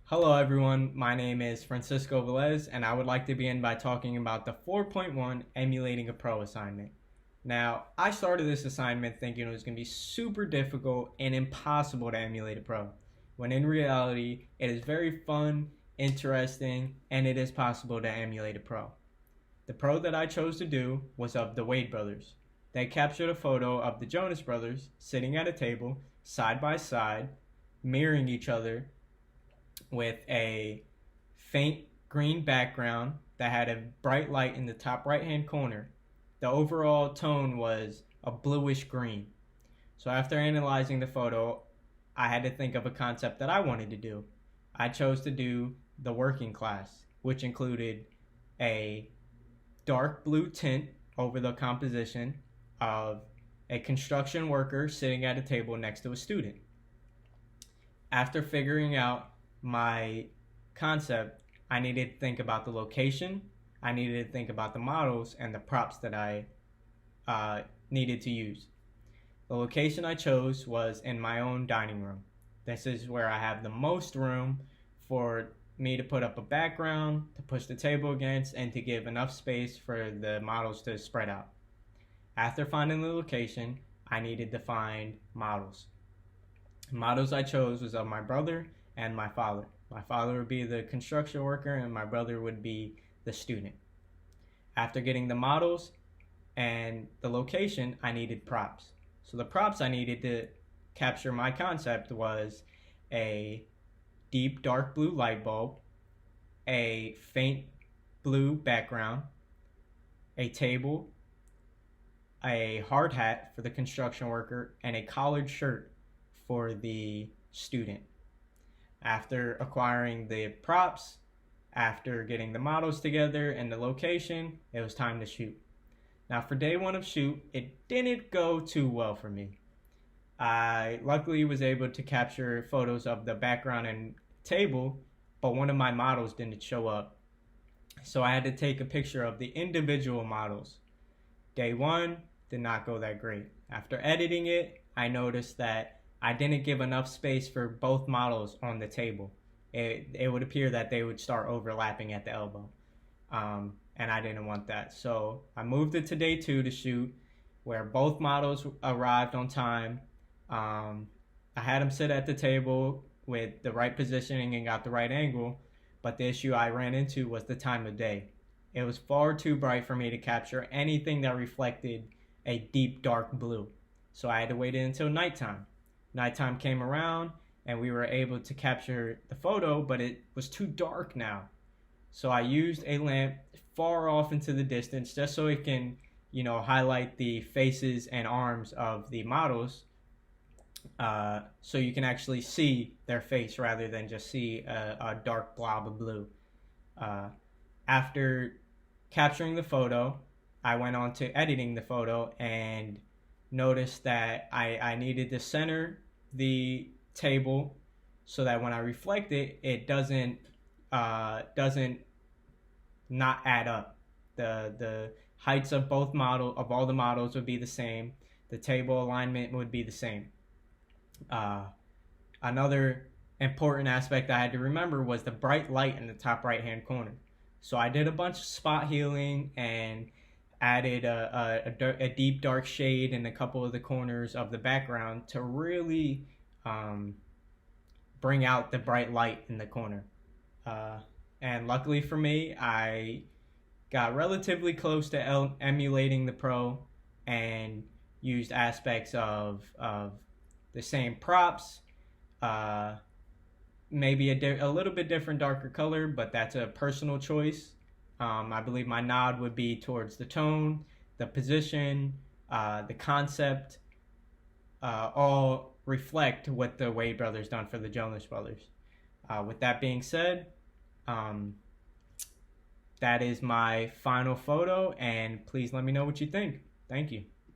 Hello everyone, my name is Francisco Velez and I would like to begin by talking about the 4.1 Emulating a Pro assignment. Now, I started this assignment thinking it was going to be super difficult and impossible to emulate a pro, when in reality, it is very fun, interesting, and it is possible to emulate a pro. The pro that I chose to do was of the Wade brothers. They captured a photo of the Jonas brothers sitting at a table, side by side, mirroring each other with a faint green background that had a bright light in the top right hand corner. The overall tone was a bluish green. So after analyzing the photo, I had to think of a concept that I wanted to do. I chose to do the working class, which included a dark blue tint over the composition of a construction worker sitting at a table next to a student. After figuring out my concept, I needed to think about the location, I needed to think about the models and the props that I needed to use. The location I chose was in my own dining room. This is where I have the most room for me to put up a background, to push the table against, and to give enough space for the models to spread out. After finding the location, I needed to find models. The models I chose was of my brother and my father. My father would be the construction worker and my brother would be the student. After getting the models and the location, I needed props. So the props I needed to capture my concept was a deep dark blue light bulb, a faint blue background, a table, a hard hat for the construction worker, and a collared shirt for the student. After acquiring the props, after getting the models together and the location, it was time to shoot. Now for day one of shoot, it didn't go too well for me. I luckily was able to capture photos of the background and table, but one of my models didn't show up. So I had to take a picture of the individual models. Day one did not go that great. After editing it, I noticed that I didn't give enough space for both models on the table. It would appear that they would start overlapping at the elbow. And I didn't want that. So I moved it to day two to shoot, where both models arrived on time. I had them sit at the table with the right positioning and got the right angle, but the issue I ran into was the time of day. It was far too bright for me to capture anything that reflected a deep dark blue. So I had to wait until nighttime. Nighttime came around and we were able to capture the photo, but it was too dark now. So I used a lamp far off into the distance just so it can, highlight the faces and arms of the models, so you can actually see their face rather than just see a dark blob of blue. After capturing the photo, I went on to editing the photo and noticed that I needed to center the table so that when I reflect it, it doesn't not add up. The heights of all the models would be the same. The table alignment would be the same. Another important aspect I had to remember was the bright light in the top right hand corner. So I did a bunch of spot healing and added a deep dark shade in a couple of the corners of the background to really bring out the bright light in the corner. And luckily for me, I got relatively close to emulating the pro and used aspects of the same props, maybe a little bit different darker color, but that's a personal choice. I believe my nod would be towards the tone, the position, the concept, all reflect what the Wade brothers done for the Jonas brothers. With that being said, that is my final photo, and please let me know what you think. Thank you.